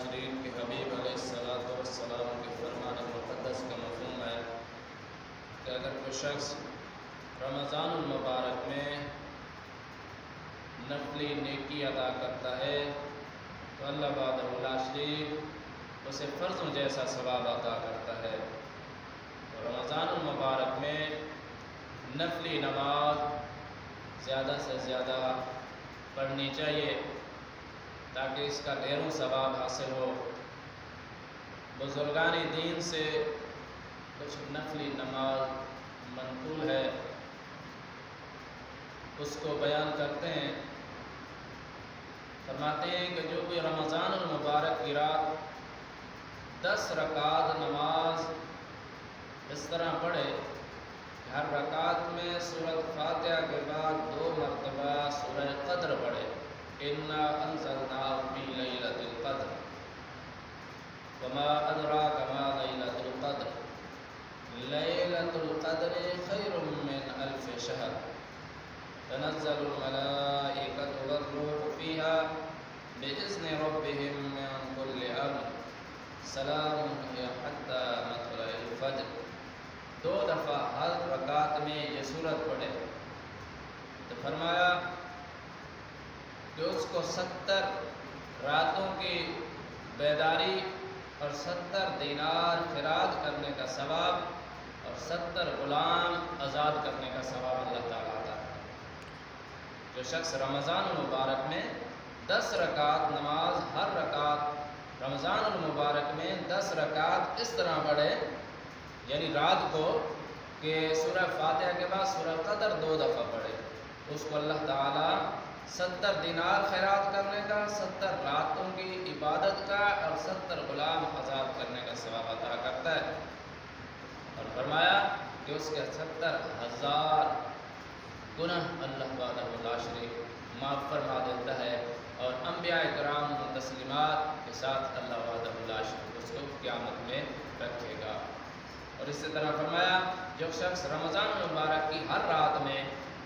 شریف کے حبیب علیہ السلام کے فرمان مقدس کا مفہوم ہے کہ اگر کوئی شخص رمضان المبارک میں نفلی نیکی ادا کرتا ہے تو اللہ وحدہ لا شریک اسے فرضوں جیسا ثواب عطا کرتا ہے۔ رمضان المبارک میں نفلی نماز زیادہ سے زیادہ پڑھنی چاہیے تاکہ اس کا ڈھیروں ثواب حاصل ہو۔ بزرگان دین سے کچھ نفلی نماز منقول ہے، اس کو بیان کرتے ہیں۔ فرماتے ہیں کہ جو کوئی رمضان المبارک کی رات 10 رکعت نماز اس طرح پڑھے، ہر رکعت میں سورۃ فاتحہ کے بعد 2 مرتبہ سورہ قدر پڑھے، انا انزلناہ فی لیلۃ القدر وما ادراک ما لیلۃ القدر لیلۃ القدر خیر من الف شہر تنزل الملائکۃ والروح فیہا بإذن ربہم من کل امر سلام ہی حتی مطلع الفجر۔ 2 دفعہ ہر رکعت میں یہ سورت پڑھے تو فرمایا کہ اس کو 70 راتوں کی بیداری اور 70 دینار خراج کرنے کا ثواب اور 70 غلام آزاد کرنے کا ثواب اللہ تعالیٰ عطا ہے۔ جو شخص رمضان المبارک میں 10 رکعت نماز، ہر رکعت رمضان المبارک میں 10 رکعت اس طرح پڑھے، یعنی رات کو کہ سورہ فاتحہ کے بعد سورہ قدر 2 دفعہ پڑھے، اس کو اللہ تعالیٰ 70 دینار خیرات کرنے کا، 70 راتوں کی عبادت کا اور 70 غلام آزاد کرنے کا ثواب عطا کرتا ہے۔ اور فرمایا کہ اس کے 70,000 گناہ اللہ وحدہ لا شریک معاف فرما دیتا ہے، اور انبیاء کرام و تسلیمات کے ساتھ اللہ وحدہ لا شریک اس کو قیامت میں رکھے گا۔ اور اسی طرح فرمایا جو شخص رمضان المبارک کی ہر رات میں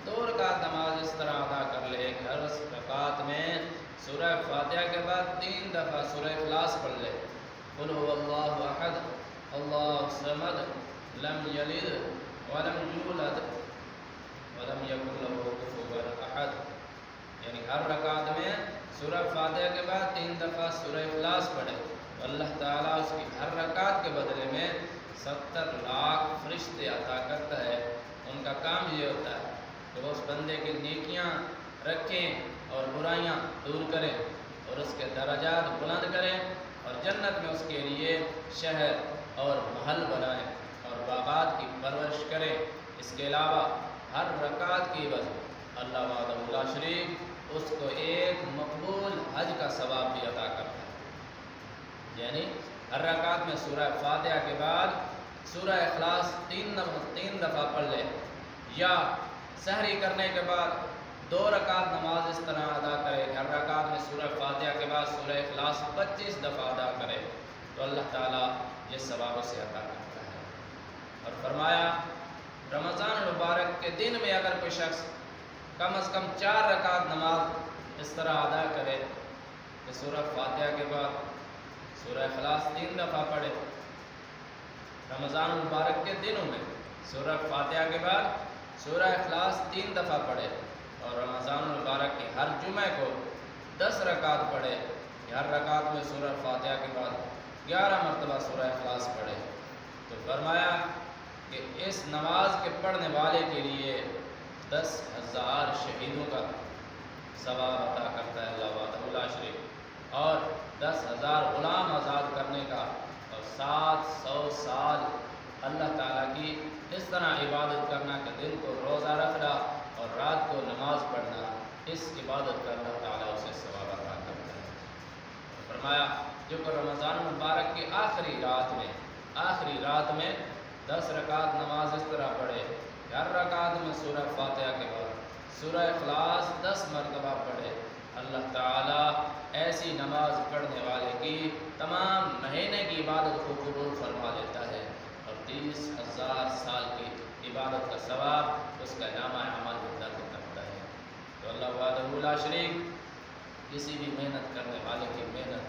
2 رکعت نماز اس طرح ادا کر لے کہ ہر رکعت میں سورہ فاتحہ کے بعد 3 دفعہ سورہ اخلاص پڑھ لے، قل هو اللہ احد اللہ الصمد لم یلد ولم یولد ولم یکن له کفوا احد، یعنی ہر رکعت میں سورہ فاتحہ کے بعد 3 دفعہ سورہ اخلاص پڑھے، اللہ تعالیٰ اس کی ہر رکعت کے بدلے میں 70 لاکھ فرشتے عطا کرتا ہے۔ ان کا کام یہ ہوتا ہے کہ وہ اس بندے کی نیکیاں رکھیں اور برائیاں دور کریں اور اس کے درجات بلند کریں اور جنت میں اس کے لیے شہر اور محل بنائیں اور باغات کی پرورش کریں۔ اس کے علاوہ ہر رکعت کی عوض اللہ وحدہ لا شریک اس کو ایک مقبول حج کا ثواب بھی عطا کرتا ہے، یعنی ہر رکعت میں سورہ فاتحہ کے بعد سورہ اخلاص 3 دفعہ پڑھ لے، یا سحری کرنے کے بعد 2 رکعت نماز اس طرح ادا کرے کہ ہر رکعت میں سورہ فاتحہ کے بعد سورہ اخلاص 25 دفعہ ادا کرے تو اللہ تعالیٰ یہ ثواب اسے عطا کرتا ہے۔ اور فرمایا رمضان المبارک کے دن میں اگر کوئی شخص کم از کم 4 رکعت نماز اس طرح ادا کرے کہ سورہ فاتحہ کے بعد سورہ اخلاص 3 دفعہ پڑھے، رمضان المبارک کے دنوں میں سورہ فاتحہ کے بعد سورہ اخلاص 3 دفعہ پڑھے، اور رمضان المبارک کی ہر جمعہ کو 10 رکعت پڑھے، ہر رکعت میں سورہ فاتحہ کے بعد 11 مرتبہ سورہ اخلاص پڑھے، تو فرمایا کہ اس نماز کے پڑھنے والے کے لیے 10,000 شہیدوں کا ثواب عطا کرتا ہے اللہ وحدہ لا شریک، اور 10,000 غلام آزاد کرنے کا، اور 700 سال اللہ تعالیٰ کی اس طرح عبادت کرنا کہ دن کو روزہ رکھنا اور رات کو نماز پڑھنا، اس عبادت کا اللہ تعالیٰ اسے ثواب عطا کرتا ہے۔ فرمایا جو کہ رمضان مبارک کی آخری رات میں 10 رکعت نماز اس طرح پڑھے، ہر رکعت میں سورہ فاتحہ کے بعد سورہ اخلاص 10 مرتبہ پڑھے، اللہ تعالیٰ ایسی نماز پڑھنے والے کی تمام مہینے کی عبادت کو قبول فرما لیتا ہے، اور 30,000 سال کی عبادت کا ثواب اس کا نامہ اعمال میں درج کرتا ہے۔ تو اللہ وحدہ لا شریک کسی بھی محنت کرنے والے کی محنت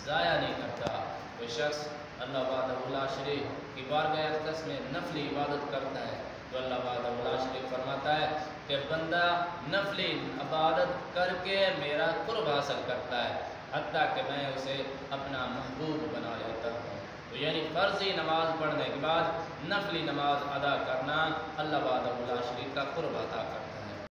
ضائع نہیں کرتا۔ کوئی شخص اللہ وحدہ لا شریک کی بارگاہ اقدس میں نفلی عبادت کرتا ہے تو اللہ وحدہ لا شریک فرماتا ہے کہ بندہ نفلی عبادت کر کے میرا قرب حاصل کرتا ہے، حتیٰ کہ میں اسے اپنا محبوب بنا لیتا ہوں۔ تو یعنی فرضی نماز پڑھنے کے بعد نفلی نماز ادا کرنا اللہ وحدہ لا شریک کا قرب عطا کرتا ہے۔